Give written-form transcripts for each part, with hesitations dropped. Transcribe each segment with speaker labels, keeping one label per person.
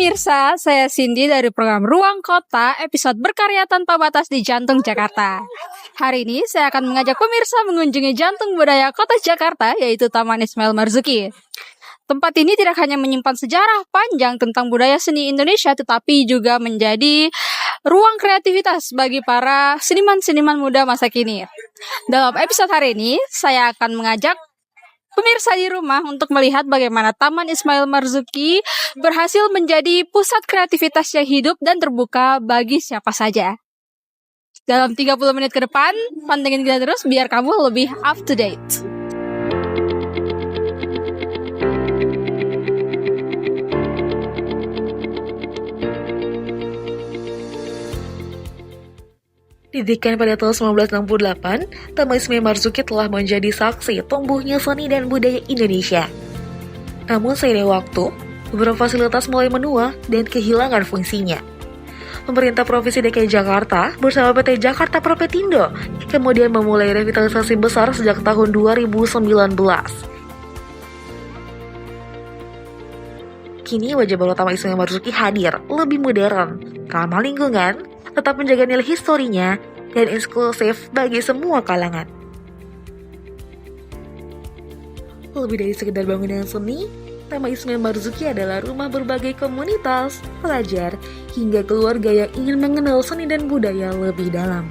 Speaker 1: pemirsa, saya Cindy dari program Ruang Kota, episode berkarya tanpa batas di Jantung Jakarta. Hari ini saya akan mengajak pemirsa mengunjungi jantung budaya kota Jakarta, yaitu Taman Ismail Marzuki. Tempat ini tidak hanya menyimpan sejarah panjang tentang budaya seni Indonesia, tetapi juga menjadi ruang kreativitas bagi para seniman-seniman muda masa kini. Dalam episode hari ini, saya akan mengajak pemirsa di rumah untuk melihat bagaimana Taman Ismail Marzuki berhasil menjadi pusat kreativitas yang hidup dan terbuka bagi siapa saja. Dalam 30 menit ke depan, pantengin kita terus biar kamu lebih up to date.
Speaker 2: Didirikan pada tahun 1968, Taman Ismail Marzuki telah menjadi saksi tumbuhnya seni dan budaya Indonesia. Namun seiring waktu, beberapa fasilitas mulai menua dan kehilangan fungsinya. Pemerintah Provinsi DKI Jakarta bersama PT Jakarta Propetindo kemudian memulai revitalisasi besar sejak tahun 2019. Kini wajah baru Taman Ismail Marzuki hadir, lebih modern, ramah lingkungan, tetap menjaga nilai historinya, dan inklusif bagi semua kalangan. Lebih dari sekedar bangunan seni, Taman Ismail Marzuki adalah rumah berbagai komunitas, pelajar, hingga keluarga yang ingin mengenal seni dan budaya lebih dalam.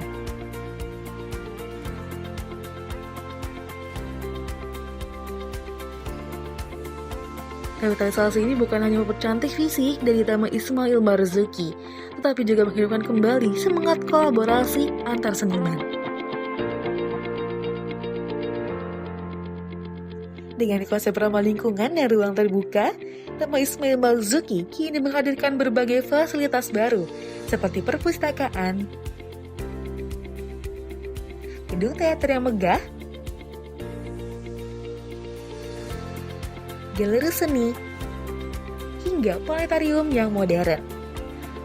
Speaker 2: Revitalisasi ini bukan hanya mempercantik fisik dari Taman Ismail Marzuki, tetapi juga menghidupkan kembali semangat kolaborasi antar seniman. Dengan konsep ramah lingkungan dan ruang terbuka, Taman Ismail Marzuki kini menghadirkan berbagai fasilitas baru, seperti perpustakaan, gedung teater yang megah, galeri seni, hingga planetarium yang modern.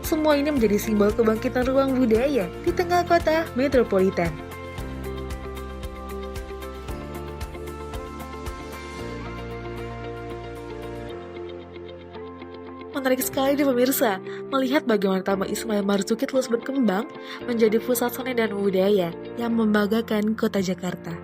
Speaker 2: Semua ini menjadi simbol kebangkitan ruang budaya di tengah kota metropolitan. Menarik sekali nih pemirsa, melihat bagaimana Taman Ismail Marzuki terus berkembang menjadi pusat seni dan budaya yang membanggakan kota Jakarta.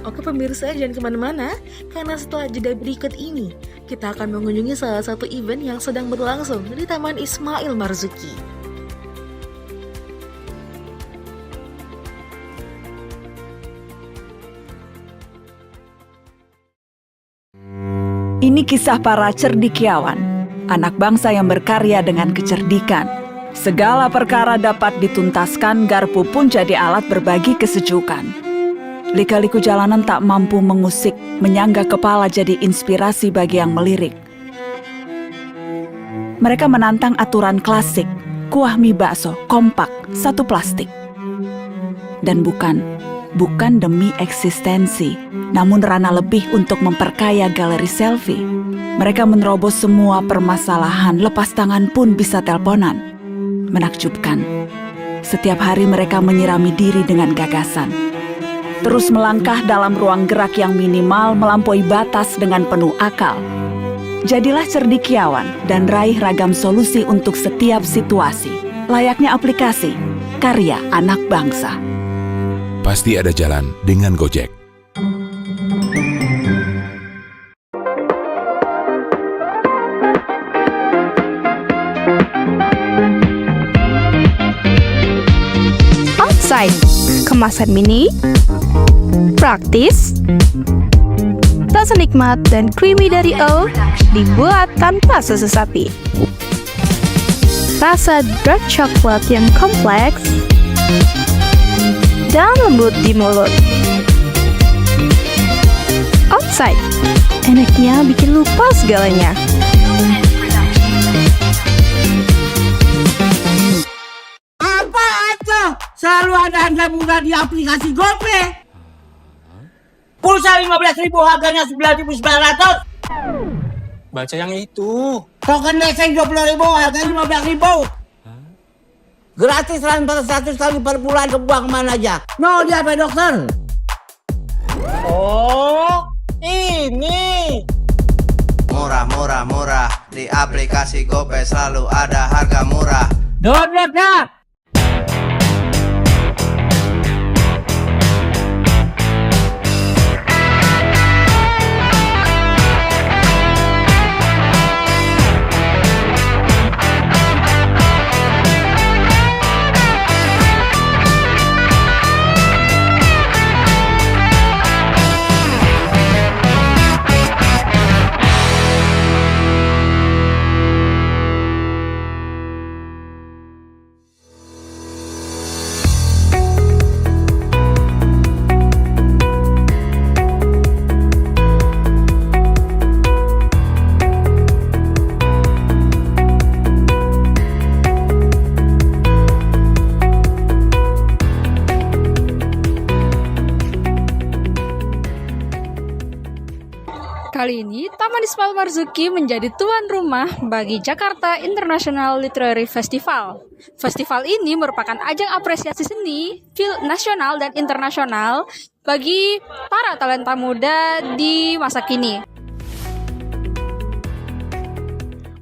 Speaker 2: Oke pemirsa, jangan kemana-mana, karena setelah jeda berikut ini, kita akan mengunjungi salah satu event yang sedang berlangsung di Taman Ismail Marzuki.
Speaker 3: Ini kisah para cendekiawan, anak bangsa yang berkarya dengan kecerdikan. Segala perkara dapat dituntaskan, garpu pun jadi alat berbagi kesejukan. Lika-liku jalanan tak mampu mengusik, menyangga kepala jadi inspirasi bagi yang melirik. Mereka menantang aturan klasik, kuah mie bakso, kompak, satu plastik. Dan bukan demi eksistensi, namun ranah lebih untuk memperkaya galeri selfie. Mereka menerobos semua permasalahan, lepas tangan pun bisa teleponan. Menakjubkan, setiap hari mereka menyirami diri dengan gagasan. Terus melangkah dalam ruang gerak yang minimal melampaui batas dengan penuh akal. Jadilah cendekiawan dan raih ragam solusi untuk setiap situasi. Layaknya aplikasi, karya anak bangsa.
Speaker 4: Pasti ada jalan dengan Gojek.
Speaker 5: Outside, kemasan mini, praktis, rasa nikmat dan creamy dari O dibuat tanpa susu sapi. Rasa dark coklat yang kompleks dan lembut di mulut. Outside, enaknya bikin lupa segalanya.
Speaker 6: Selalu ada harga murah di aplikasi GoPay. Pulsa 15.000 harganya 9.900.
Speaker 7: Baca yang itu.
Speaker 6: Token listrik 20.000 harganya 15.000. Gratis transfer 100 kali per bulan ke bank mana aja. No dia Pak Dokter. Oh, ini.
Speaker 7: Murah. Di aplikasi GoPay selalu ada harga murah.
Speaker 6: Download dah.
Speaker 1: Kali ini, Taman Ismail Marzuki menjadi tuan rumah bagi Jakarta International Literary Festival. Festival ini merupakan ajang apresiasi seni, film nasional dan internasional bagi para talenta muda di masa kini.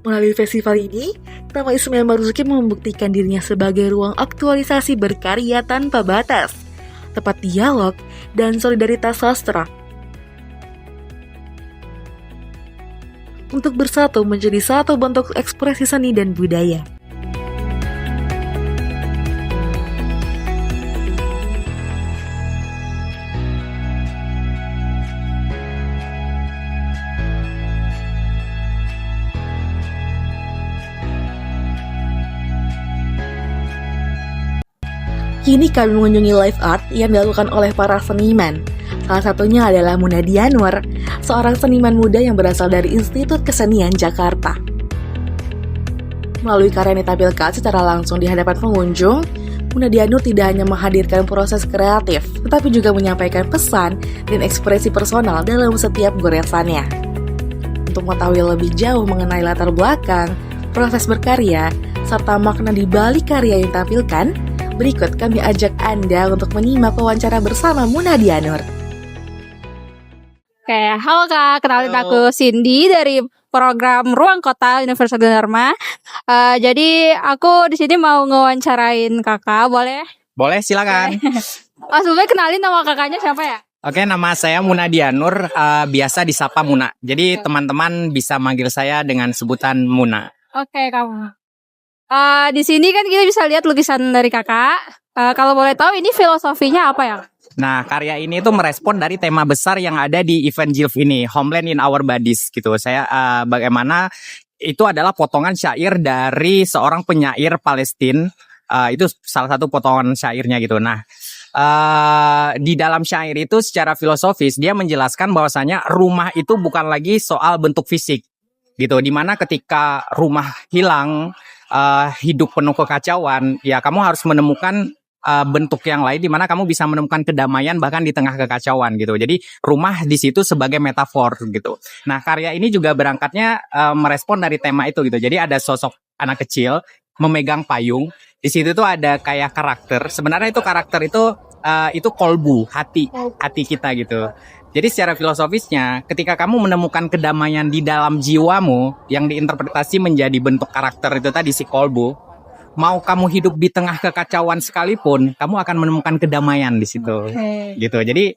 Speaker 2: Melalui festival ini, Taman Ismail Marzuki membuktikan dirinya sebagai ruang aktualisasi berkarya tanpa batas, tempat dialog, dan solidaritas sastra. Untuk bersatu menjadi satu bentuk ekspresi seni dan budaya. Kini kami mengunjungi live art yang dilakukan oleh para seniman. Salah satunya adalah Munadi Anwar, seorang seniman muda yang berasal dari Institut Kesenian Jakarta. Melalui karya yang ditampilkan secara langsung di hadapan pengunjung, Munadi Anwar tidak hanya menghadirkan proses kreatif, tetapi juga menyampaikan pesan dan ekspresi personal dalam setiap goresannya. Untuk mengetahui lebih jauh mengenai latar belakang, proses berkarya, serta makna di balik karya yang ditampilkan, berikut kami ajak Anda untuk menyimak wawancara bersama Munadi Anwar.
Speaker 1: Oke, halo Kak, kenalin aku Cindy dari program Ruang Kota Universitas Dharma. Jadi aku di sini mau ngewawancarain Kakak, boleh?
Speaker 8: Boleh, silakan.
Speaker 1: Sebelumnya kenalin nama kakaknya siapa ya?
Speaker 8: Oke, nama saya Munadi Anwar, biasa disapa Muna. Jadi teman-teman bisa manggil saya dengan sebutan Muna.
Speaker 1: Oke, kamu. Di sini kan kita bisa lihat lukisan dari Kakak. Kalau boleh tahu ini filosofinya apa ya?
Speaker 8: Nah, karya ini tuh merespon dari tema besar yang ada di event JILF ini, Homeland in Our Bodies gitu. Saya bagaimana itu adalah potongan syair dari seorang penyair Palestina. Itu salah satu potongan syairnya gitu. Nah, di dalam syair itu secara filosofis dia menjelaskan bahwasanya rumah itu bukan lagi soal bentuk fisik gitu. Dimana ketika rumah hilang, hidup penuh kekacauan, ya kamu harus menemukan bentuk yang lain di mana kamu bisa menemukan kedamaian bahkan di tengah kekacauan gitu. Jadi rumah di situ sebagai metafor gitu. Nah, karya ini juga berangkatnya merespon dari tema itu gitu. Jadi ada sosok anak kecil memegang payung. Di situ tuh ada kayak karakter. Sebenarnya itu karakter itu kolbu, hati kita gitu. Jadi secara filosofisnya, ketika kamu menemukan kedamaian di dalam jiwamu yang diinterpretasi menjadi bentuk karakter itu tadi si kolbu, mau kamu hidup di tengah kekacauan sekalipun, kamu akan menemukan kedamaian di situ. Gitu. Jadi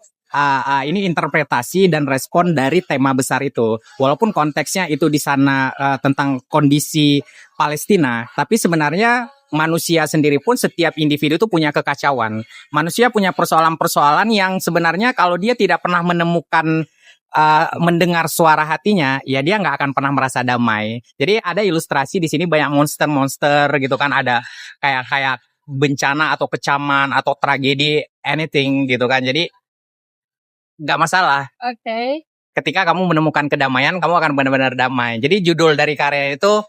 Speaker 8: ini interpretasi dan respon dari tema besar itu. Walaupun konteksnya itu di sana tentang kondisi Palestina, tapi sebenarnya manusia sendiri pun setiap individu itu punya kekacauan. Manusia punya persoalan-persoalan yang sebenarnya kalau dia tidak pernah menemukan mendengar suara hatinya, ya dia nggak akan pernah merasa damai. Jadi ada ilustrasi di sini banyak monster-monster gitu kan, ada kayak bencana atau kecaman atau tragedi anything gitu kan. Jadi nggak masalah.
Speaker 1: Oke.
Speaker 8: Ketika kamu menemukan kedamaian, kamu akan benar-benar damai. Jadi judul dari karya itu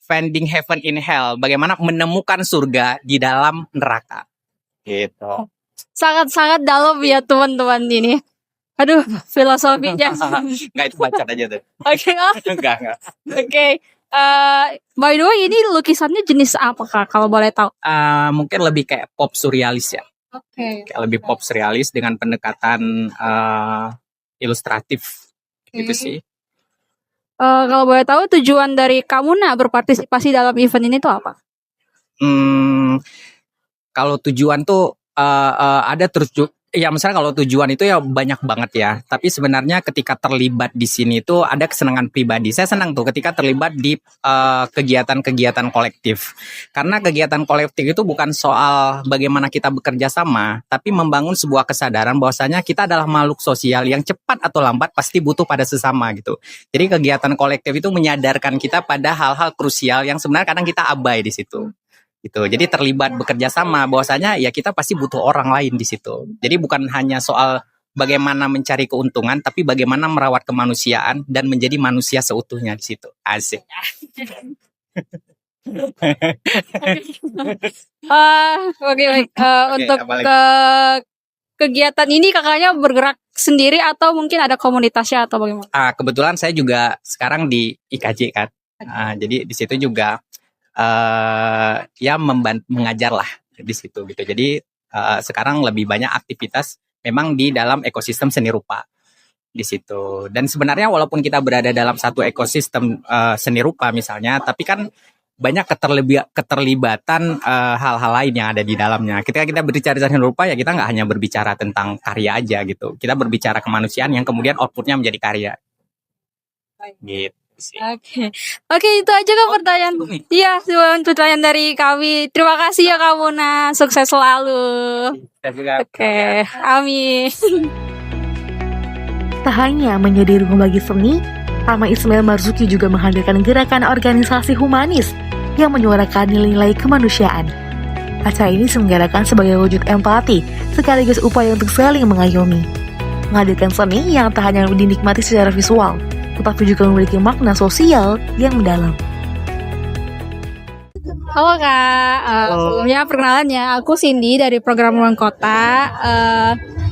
Speaker 8: Finding Heaven in Hell, bagaimana menemukan surga di dalam neraka. Gitu.
Speaker 1: Sangat-sangat dalam ya teman-teman ini. Aduh, filosofinya.
Speaker 8: Nggak, itu baca aja tuh.
Speaker 1: Oke,
Speaker 8: Enggak.
Speaker 1: Oke. By the way, ini lukisannya jenis apa Kak, kalau boleh tahu?
Speaker 8: Mungkin lebih kayak pop surrealis ya.
Speaker 1: Oke.
Speaker 8: Kayak lebih pop surrealis dengan pendekatan ilustratif gitu sih.
Speaker 1: Kalau boleh tahu tujuan dari kamu berpartisipasi dalam event ini tuh apa?
Speaker 8: Kalau tujuan tuh ada terus ya, misalnya kalau tujuan itu ya banyak banget ya. Tapi sebenarnya ketika terlibat di sini tuh ada kesenangan pribadi. Saya senang tuh ketika terlibat di kegiatan-kegiatan kolektif. Karena kegiatan kolektif itu bukan soal bagaimana kita bekerja sama, tapi membangun sebuah kesadaran bahwasanya kita adalah makhluk sosial yang cepat atau lambat pasti butuh pada sesama gitu. Jadi kegiatan kolektif itu menyadarkan kita pada hal-hal krusial yang sebenarnya kadang kita abai di situ. Gitu. Jadi terlibat bekerja sama bahwasanya ya kita pasti butuh orang lain di situ. Jadi bukan hanya soal bagaimana mencari keuntungan, tapi bagaimana merawat kemanusiaan dan menjadi manusia seutuhnya di situ. Asik.
Speaker 1: Oke baik. Untuk
Speaker 8: apalagi?
Speaker 1: kegiatan ini kakaknya bergerak sendiri atau mungkin ada komunitasnya atau bagaimana?
Speaker 8: Kebetulan saya juga sekarang di IKJ kan. Jadi di situ juga ya mengajar lah di situ gitu. Jadi sekarang lebih banyak aktivitas memang di dalam ekosistem seni rupa di situ. Dan sebenarnya walaupun kita berada dalam satu ekosistem seni rupa misalnya, tapi kan banyak keterlibatan hal-hal lain yang ada di dalamnya. Ketika kita berbicara seni rupa ya kita nggak hanya berbicara tentang karya aja gitu. Kita berbicara kemanusiaan yang kemudian outputnya menjadi karya. Gitu.
Speaker 1: Oke, itu aja Kak pertanyaan. Iya, pertanyaan dari kami. Terima kasih ya Kak Muna, sukses selalu. Oke, amin.
Speaker 2: Tak hanya menjadi rumah bagi seni, Taman Ismail Marzuki juga menghadirkan gerakan organisasi humanis yang menyuarakan nilai-nilai kemanusiaan. Acara ini diselenggarakan sebagai wujud empati sekaligus upaya untuk saling mengayomi. Menghadirkan seni yang tak hanya dinikmati secara visual, tetapi juga memiliki makna sosial yang mendalam.
Speaker 1: Halo Kak, sebelumnya perkenalannya aku Cindy dari program Ruang Kota.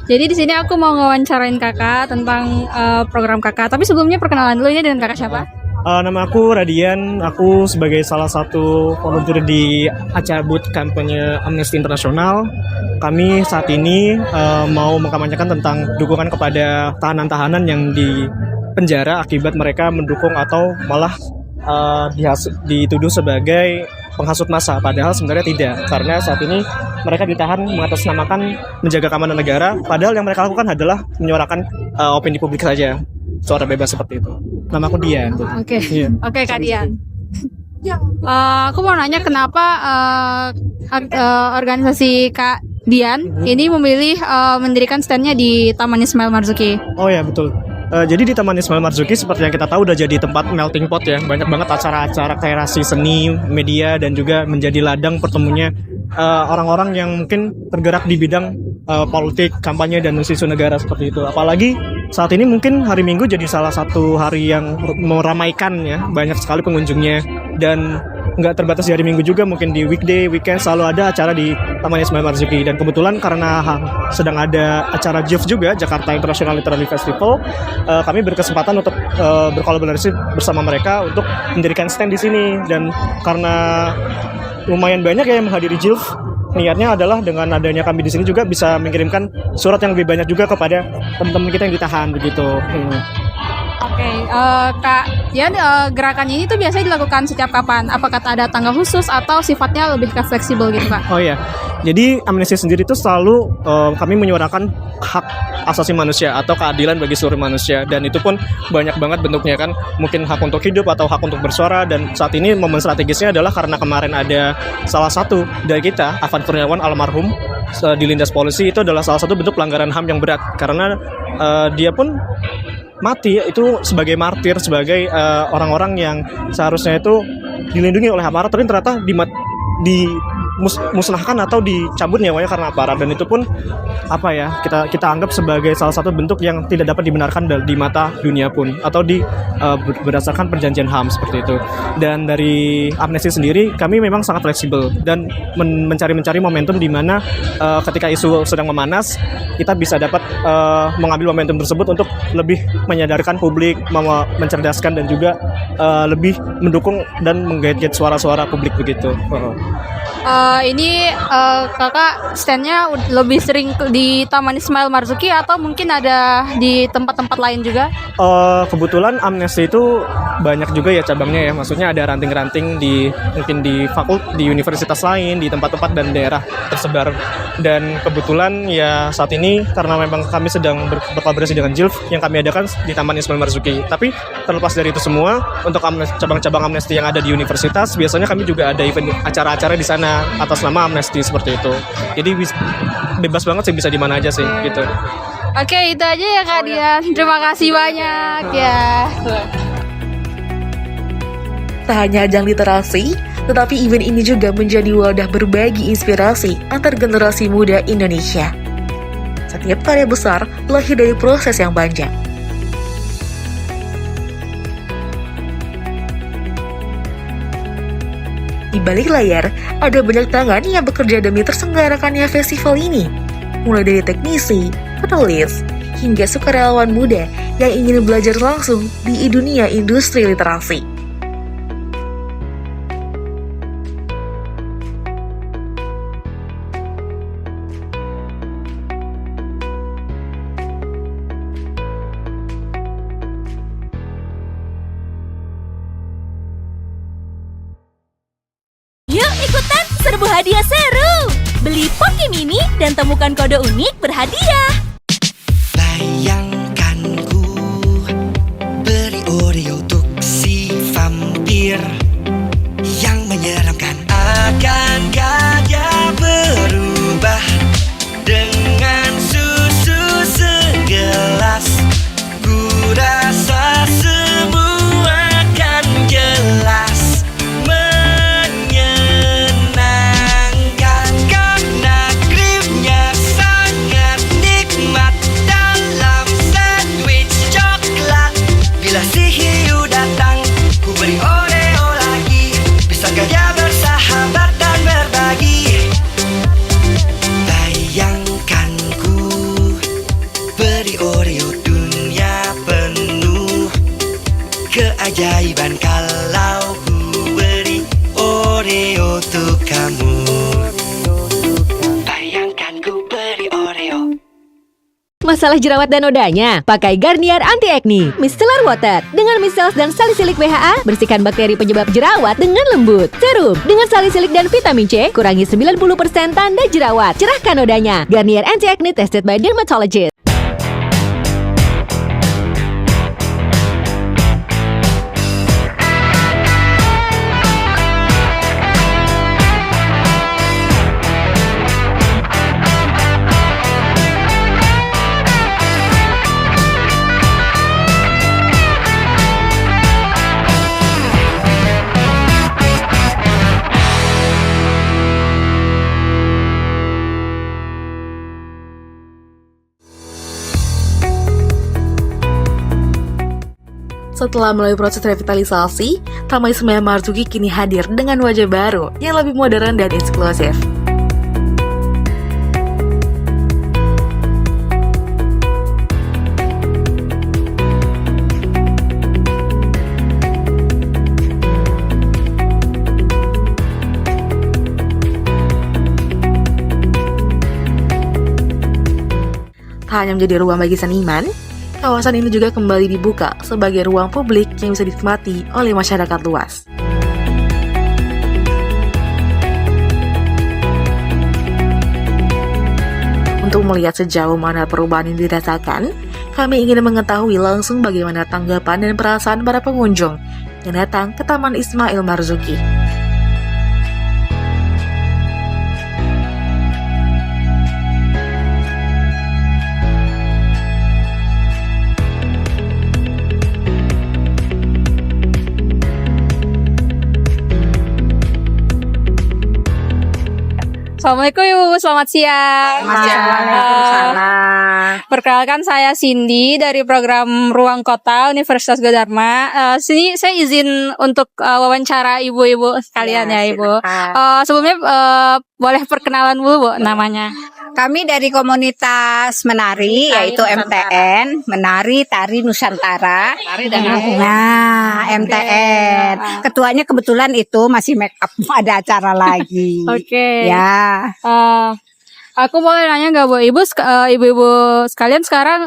Speaker 1: Jadi di sini aku mau ngewawancarain Kakak tentang program Kakak. Tapi sebelumnya perkenalan dulu, ini dengan Kakak siapa?
Speaker 9: Nama aku Radian, aku sebagai salah satu volunteer di acara booth kampanye Amnesty International. Kami saat ini mau mengkampanyekan tentang dukungan kepada tahanan-tahanan yang di penjara akibat mereka mendukung atau malah dituduh sebagai penghasut massa, padahal sebenarnya tidak, karena saat ini mereka ditahan mengatasnamakan menjaga keamanan negara, padahal yang mereka lakukan adalah menyuarakan opini publik saja, suara bebas seperti itu. Nama aku Dian.
Speaker 1: Oke, Oke Kak Dian. Aku mau nanya kenapa organisasi Kak Dian ini memilih mendirikan standnya di Taman Ismail Marzuki?
Speaker 9: Oh ya, betul. Jadi di Taman Ismail Marzuki seperti yang kita tahu udah jadi tempat melting pot ya. Banyak banget acara-acara kreasi seni, media, dan juga menjadi ladang pertemunya orang-orang yang mungkin tergerak di bidang politik, kampanye, dan isu negara seperti itu. Apalagi saat ini mungkin hari Minggu jadi salah satu hari yang meramaikan ya. Banyak sekali pengunjungnya. Dan nggak terbatas di hari Minggu juga, mungkin di weekday, weekend selalu ada acara di Taman Ismail Marzuki. Dan kebetulan karena sedang ada acara JILF juga, Jakarta International Literary Festival, kami berkesempatan untuk berkolaborasi bersama mereka untuk mendirikan stand di sini. Dan karena lumayan banyak ya yang menghadiri JILF, niatnya adalah dengan adanya kami di sini juga bisa mengirimkan surat yang lebih banyak juga kepada teman-teman kita yang ditahan begitu.
Speaker 1: Oke, Kak Dian, gerakan ini tuh biasanya dilakukan setiap kapan? Apakah ada tanggal khusus atau sifatnya lebih ke fleksibel gitu Kak?
Speaker 9: Oh iya, jadi Amnesty sendiri itu selalu kami menyuarakan hak asasi manusia atau keadilan bagi seluruh manusia, dan itu pun banyak banget bentuknya kan, mungkin hak untuk hidup atau hak untuk bersuara. Dan saat ini momen strategisnya adalah karena kemarin ada salah satu dari kita, Afan Kurniawan almarhum, dilindas polisi. Itu adalah salah satu bentuk pelanggaran HAM yang berat, karena dia pun mati itu sebagai martir, sebagai orang-orang yang seharusnya itu dilindungi oleh aparat, tapi ternyata dimusnahkan atau dicabut nyawanya karena aparat, dan itu pun apa ya, kita anggap sebagai salah satu bentuk yang tidak dapat dibenarkan di mata dunia pun, atau berdasarkan perjanjian HAM seperti itu. Dan dari Amnesty sendiri kami memang sangat fleksibel dan mencari momentum di mana ketika isu sedang memanas, kita bisa dapat mengambil momentum tersebut untuk lebih menyadarkan publik, mencerdaskan, dan juga lebih mendukung dan menggait-gait suara-suara publik begitu.
Speaker 1: Ini kakak standnya lebih sering di Taman Ismail Marzuki atau mungkin ada di tempat-tempat lain juga?
Speaker 9: Kebetulan Amnesty itu banyak juga ya cabangnya ya, maksudnya ada ranting-ranting mungkin di di universitas lain, di tempat-tempat dan daerah tersebar. Dan kebetulan ya saat ini karena memang kami sedang berkolaborasi dengan JILF, yang kami adakan di Taman Ismail Marzuki. Tapi terlepas dari itu semua, untuk cabang-cabang Amnesty yang ada di universitas, biasanya kami juga ada event acara-acara di sana atas nama Amnesty seperti itu. Jadi bebas banget sih, bisa di mana aja sih gitu.
Speaker 1: Oke, itu aja ya Kak Dian. Terima kasih banyak ya.
Speaker 2: Tak hanya ajang literasi, tetapi event ini juga menjadi wadah berbagi inspirasi antar generasi muda Indonesia. Setiap karya besar lahir dari proses yang panjang. Di balik layar, ada banyak tangan yang bekerja demi terselenggarakannya festival ini. Mulai dari teknisi, penulis, hingga sukarelawan muda yang ingin belajar langsung di dunia industri literasi.
Speaker 10: Yuk ikutan serbu hadiah seru! Beli Poki Mini dan temukan kode unik berhadiah.
Speaker 11: Bayangkan ku beri Oreo untuk si vampir yang menyeramkan. Akan gajah berubah dengan susu segelas. Ku rasa semua akan jelas. Keajaiban kalau ku beri Oreo untuk kamu. Bayangkan ku beri Oreo.
Speaker 10: Masalah jerawat dan nodanya? Pakai Garnier Anti Acne Micellar Water. Dengan micellar dan salisilik BHA, bersihkan bakteri penyebab jerawat dengan lembut. Serum dengan salisilik dan vitamin C, kurangi 90% tanda jerawat. Cerahkan nodanya. Garnier Anti Acne tested by dermatologist.
Speaker 2: Setelah melalui proses revitalisasi, Taman Ismail Marzuki kini hadir dengan wajah baru yang lebih modern dan eksklusif. Tak hanya menjadi ruang bagi seniman, kawasan ini juga kembali dibuka sebagai ruang publik yang bisa dinikmati oleh masyarakat luas. Untuk melihat sejauh mana perubahan yang dirasakan, kami ingin mengetahui langsung bagaimana tanggapan dan perasaan para pengunjung yang datang ke Taman Ismail Marzuki.
Speaker 1: Assalamualaikum Ibu, selamat siang.
Speaker 6: Waalaikumsalam.
Speaker 1: Perkenalkan saya Cindy dari program Ruang Kota Universitas Gadharma. Sini saya izin untuk wawancara ibu-ibu sekalian ya Ibu. Sebelumnya boleh perkenalan dulu Bu namanya.
Speaker 12: Kami dari komunitas menari yaitu MTN, Menari Tari Nusantara. Nah, MTN. Ketuanya kebetulan itu masih make up, ada acara lagi.
Speaker 1: Oke.
Speaker 12: Ya.
Speaker 1: Aku boleh nanya nggak Bu, ibu-ibu sekalian sekarang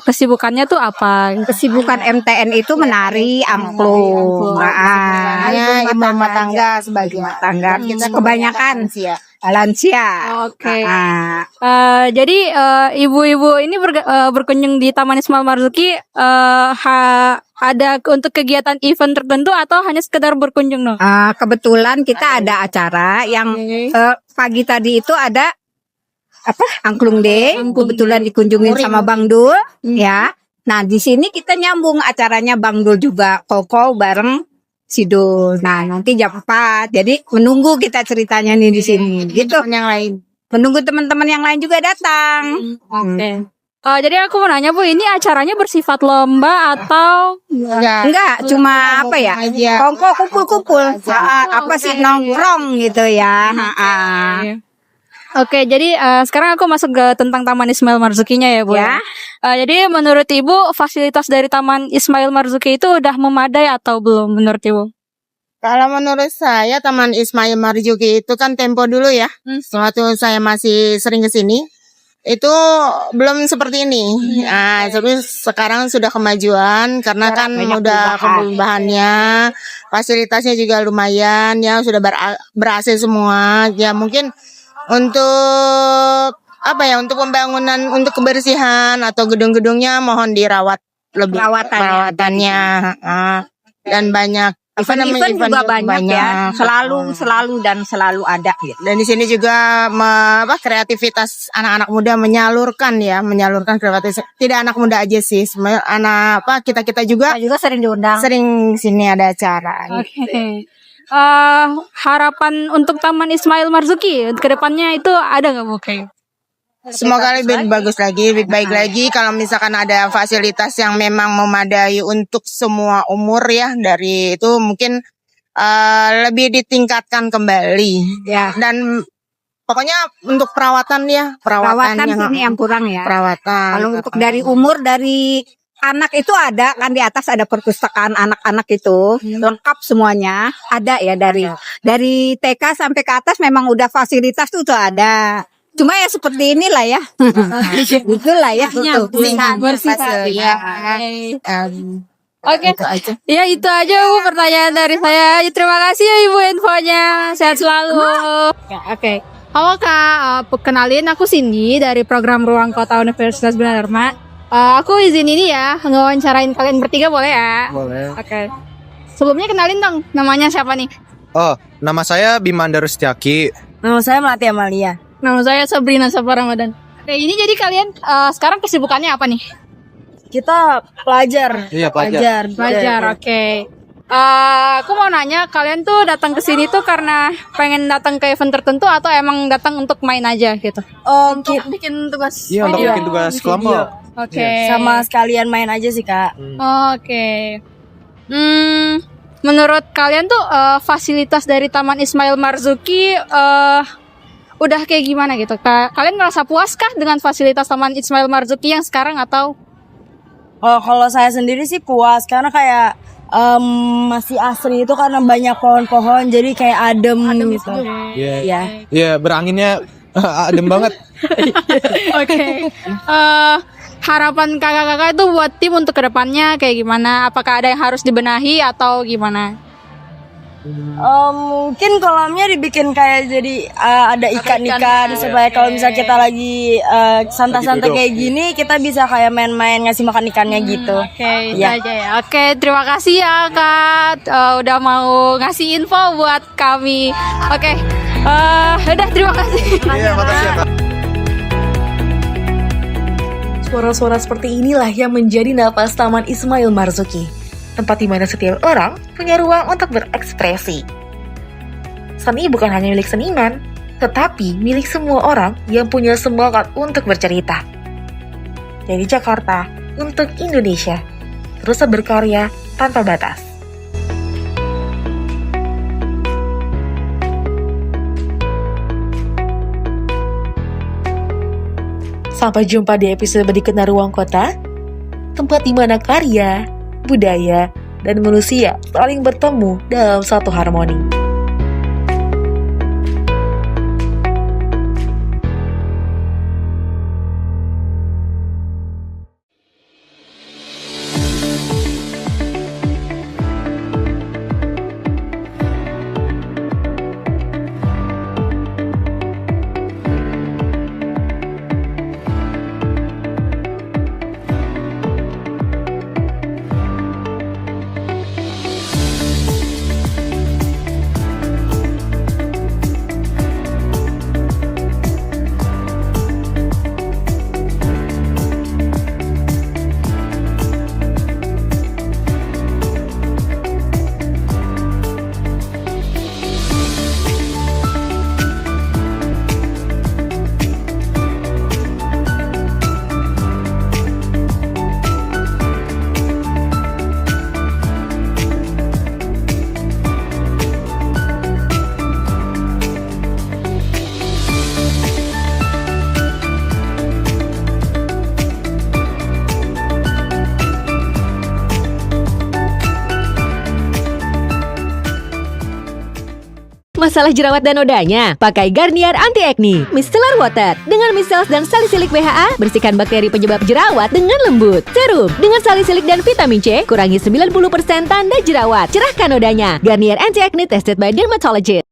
Speaker 1: kesibukannya tuh apa?
Speaker 12: Kesibukan MTN itu menari angklung.
Speaker 6: Ibu rumah tangga sebagai
Speaker 12: Tangga kita kebanyakan lansia.
Speaker 1: Oke. Jadi ibu-ibu ini berkunjung di Taman Ismail Marzuki ada untuk kegiatan event tertentu atau hanya sekedar berkunjung no?
Speaker 12: Kebetulan kita ada acara yang pagi tadi itu ada Angklung Day. Kebetulan dikunjungin sama Bang Dul, ya. Nah di sini kita nyambung acaranya Bang Dul juga koko bareng Sidul. Nah nanti jam 4. Jadi menunggu kita ceritanya nih di sini. Gitu.
Speaker 6: yang lain.
Speaker 12: Menunggu teman-teman yang lain juga datang.
Speaker 1: Oke. Jadi aku mau nanya Bu, ini acaranya bersifat lomba atau
Speaker 12: Enggak, cuma apa ya? Kongko kumpul-kumpul. Apa sih nongkrong gitu ya.
Speaker 1: Oke, jadi sekarang aku masuk ke tentang Taman Ismail Marzukinya ya Bu.
Speaker 12: Ya.
Speaker 1: Jadi menurut Ibu fasilitas dari Taman Ismail Marzuki itu udah memadai atau belum menurut Ibu?
Speaker 6: Kalau menurut saya Taman Ismail Marzuki itu kan tempo dulu ya. Waktu saya masih sering ke sini itu belum seperti ini. Nah, tapi sekarang sudah kemajuan karena kan udah perubahannya, fasilitasnya juga lumayan ya, sudah ber-AC semua. Ya mungkin untuk untuk pembangunan, untuk kebersihan atau gedung-gedungnya mohon dirawat lebih perawatannya. Dan banyak
Speaker 12: event juga banyak ya, selalu ada gitu.
Speaker 6: Dan di sini juga kreativitas anak-anak muda menyalurkan kreativitas. Tidak anak muda aja sih, kita juga
Speaker 12: sering diundang.
Speaker 6: Sering sini ada acara.
Speaker 1: Oke. Harapan untuk Taman Ismail Marzuki ke depannya itu ada nggak Bu?
Speaker 6: Semoga lebih bagus lagi, lebih baik lagi. Kalau misalkan ada fasilitas yang memang memadai untuk semua umur ya, dari itu mungkin lebih ditingkatkan kembali.
Speaker 12: Ya.
Speaker 6: Dan pokoknya untuk perawatan
Speaker 12: ini yang kurang ya.
Speaker 6: Perawatan.
Speaker 12: Kalau untuk dari umur dari anak itu ada kan, di atas ada perpustakaan anak-anak itu lengkap semuanya ada ya, dari TK sampai ke atas memang udah fasilitas tuh ada. Cuma ya seperti inilah ya. Itulah ya.
Speaker 1: Oke. Ya itu aja Bu pertanyaan dari saya. Terima kasih ya Ibu infonya. Sehat selalu. Oke. Halo Kak, kenalin aku Cindy dari program Ruang Kota Universitas Gadharma. Aku izin ini ya, ngewawancarain kalian bertiga boleh ya?
Speaker 13: Boleh.
Speaker 1: Oke. Sebelumnya kenalin dong, namanya siapa nih?
Speaker 13: Oh, nama saya Bimanda Rustiaki.
Speaker 5: Nama saya Melati Amalia.
Speaker 1: Nama saya Sabrina Safa Ramadan. Oke, ini jadi kalian sekarang kesibukannya apa nih?
Speaker 5: Kita pelajar.
Speaker 13: Iya,
Speaker 1: Pelajar, oke. Aku mau nanya, kalian tuh datang ke sini tuh karena pengen datang ke event tertentu atau emang datang untuk main aja gitu?
Speaker 5: Untuk
Speaker 1: bikin tugas.
Speaker 13: Iya, untuk bikin tugas kelompok.
Speaker 1: Oke.
Speaker 5: Sama sekalian main aja sih Kak.
Speaker 1: Oke. Menurut kalian tuh fasilitas dari Taman Ismail Marzuki udah kayak gimana gitu? Kalian merasa puaskah dengan fasilitas Taman Ismail Marzuki yang sekarang atau?
Speaker 5: Kalau saya sendiri sih puas karena kayak masih asri itu karena banyak pohon-pohon jadi kayak adem gitu.
Speaker 13: Iya, beranginnya adem banget.
Speaker 1: Oke. Harapan kakak-kakak itu buat tim untuk kedepannya kayak gimana? Apakah ada yang harus dibenahi atau gimana?
Speaker 5: Mungkin kolamnya dibikin kayak jadi ada ikan-ikan supaya kalau misalnya kita lagi santai-santai kayak gini kita bisa kayak main-main ngasih makan ikannya gitu.
Speaker 1: Oke, itu aja ya. Oke, terima kasih ya Kak udah mau ngasih info buat kami. Oke, udah terima kasih.
Speaker 13: Iya, makasih ya Kak.
Speaker 2: Suara-suara seperti inilah yang menjadi napas Taman Ismail Marzuki, tempat di mana setiap orang punya ruang untuk berekspresi. Seni bukan hanya milik seniman, tetapi milik semua orang yang punya semangat untuk bercerita. Dari Jakarta, untuk Indonesia, terus berkarya tanpa batas. Sampai jumpa di episode berikutnya Ruang Kota, tempat di mana karya, budaya, dan manusia saling bertemu dalam satu harmoni.
Speaker 10: Masalah jerawat dan nodanya? Pakai Garnier Anti Acne Micellar Water. Dengan micellar dan salisilik WHA, bersihkan bakteri penyebab jerawat dengan lembut. Serum dengan salisilik dan vitamin C, kurangi 90% tanda jerawat. Cerahkan nodanya. Garnier Anti Acne tested by dermatologist.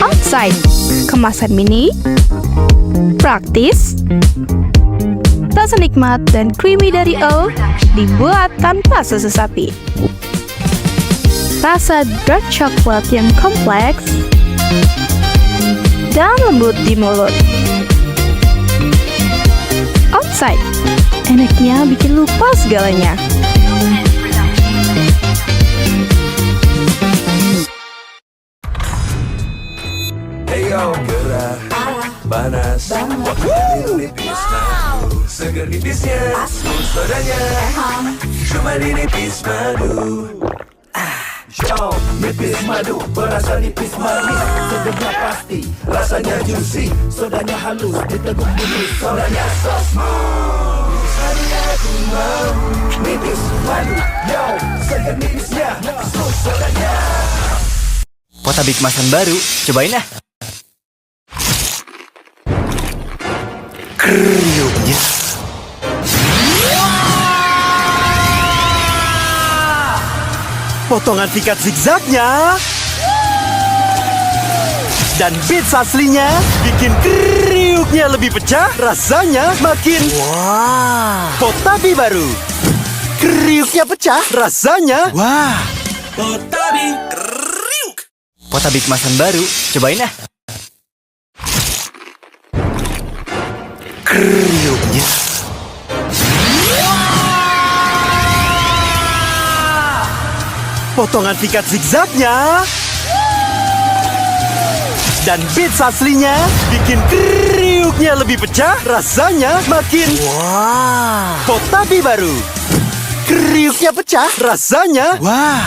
Speaker 14: Outside, kemasan mini, praktis, rasa nikmat dan creamy dari O, dibuat tanpa susu sapi. Rasa dark coklat yang kompleks dan lembut di mulut. Outside, enaknya bikin lupa segalanya.
Speaker 15: Heyo, gerah, panas, nipis, seger nipisnya, sodanya, cuma di nipis madu. Yo, nipis madu, berasa nipis manis, segernya pasti, rasanya juicy, sodanya halus, diteguk bunyi, sodanya so smooth. Saatnya aku mau, nipis madu, yo, seger nipisnya, smooth sodanya.
Speaker 16: Potabik kemasan baru, cobain ah. Kriuknya. Potongan pikat zigzagnya dan bits aslinya bikin kriuknya lebih pecah, rasanya makin wah. Potabi baru, kriuknya pecah, rasanya wah. Potabi kriuk. Potabi kemasan baru, cobain ah. Kriuknya. Potongan pikat zigzagnya dan bits aslinya bikin kriuknya lebih pecah, rasanya makin wah. Potabi baru, kriuknya pecah, rasanya wah.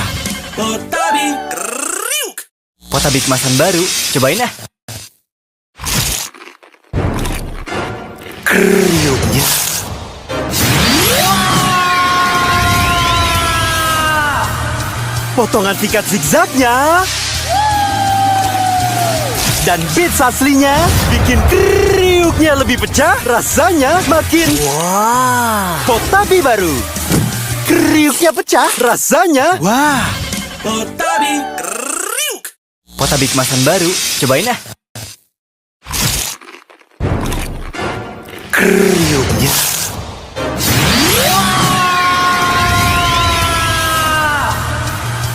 Speaker 16: Potabi kriuk. Potabi kemasan baru, cobain ah. Kriuknya. Potongan pikat zigzagnya dan bits aslinya bikin kriuknya lebih pecah, rasanya makin wah. Potabi baru, kriuknya pecah, rasanya wah. Potabi kriuk. Potabi kemasan baru, cobain ah. Kriuknya.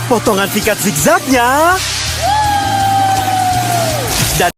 Speaker 16: Potongan pikat zigzagnya